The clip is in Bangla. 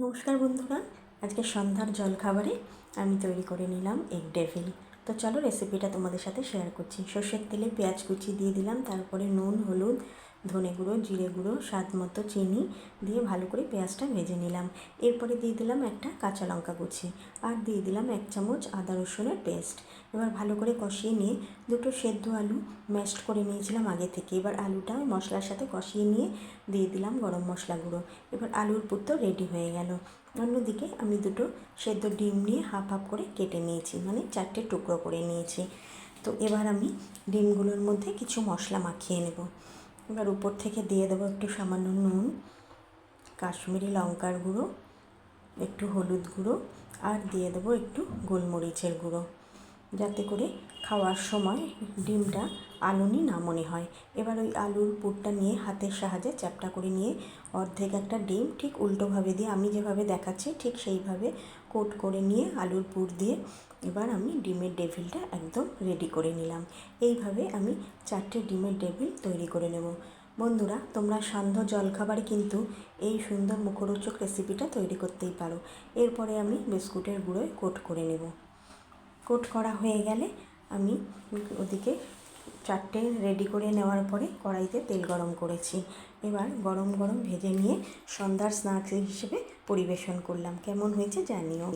নমস্কার বন্ধুরা, আজকে সন্ধ্যার জলখাবারে আমি তৈরি করে নিলাম এগ ডেভিল। তো চলো রেসিপিটা তোমাদের সাথে শেয়ার করছি। সর্ষের তেলে পেঁয়াজ কুচি দিয়ে দিলাম, তারপরে নুন, হলুদ, ধনে গুঁড়ো, জিরে গুঁড়ো, স্বাদ মতো চিনি দিয়ে ভালো করে পেঁয়াজটা ভেজে নিলাম। এরপরে দিয়ে দিলাম একটা কাঁচা লঙ্কা কুচি আর দিয়ে দিলাম 1 চামচ আদা রসুনের পেস্ট। এবার ভালো করে কষিয়ে নিয়ে দুটো সেদ্ধ আলু ম্যাশড করে নিয়েছিলাম আগে থেকে। এবার আলুটা মশলার সাথে কষিয়ে নিয়ে দিয়ে দিলাম গরম মশলা গুঁড়ো। এবার আলুর পুর তো রেডি হয়ে গেল। অন্যদিকে আমি দুটো সেদ্ধ ডিম নিয়ে হাফ হাফ করে কেটে নিয়েছি, মানে 4টে টুকরো করে নিয়েছি। তো এবার আমি ডিমগুলোর মধ্যে কিছু মশলা মাখিয়ে নেব। এবার উপর থেকে দিয়ে দেবো একটু সামান্য নুন, কাশ্মীরি লঙ্কার গুঁড়ো, একটু হলুদ গুঁড়ো আর দিয়ে দেবো একটু গোলমরিচের গুঁড়ো, যাতে করে খাওয়ার সময় ডিমটা আলুনি না মনে হয়। এবার ওই আলুর পুরটা নিয়ে হাতের সাহায্যে চ্যাপ্টা করে নিয়ে অর্ধেক একটা ডিম ঠিক উল্টোভাবে দিয়ে আমি যেভাবে দেখাচ্ছি ঠিক সেইভাবে কোট করে নিয়ে আলুর পুর দিয়ে এবার আমি ডিমের ডেভিলটা একদম রেডি করে নিলাম। এইভাবে আমি 4টে ডিমের ডেভিল তৈরি করে নেব। বন্ধুরা, তোমরা সান্ধ্য জলখাবারে কিন্তু এই সুন্দর মুখরোচক রেসিপিটা তৈরি করতেই পারো। এরপরে আমি বিস্কুটের গুঁড়োয় কোট করে নেব। কোট করা হয়ে গেলে আমি ওদিকে 4টে রেডি করে নেওয়ার পরে কড়াইতে তেল গরম করেছি। এবার গরম গরম ভেজে নিয়ে সন্ধ্যার স্ন্যাক্স হিসেবে পরিবেশন করলাম। কেমন হয়েছে জানিও।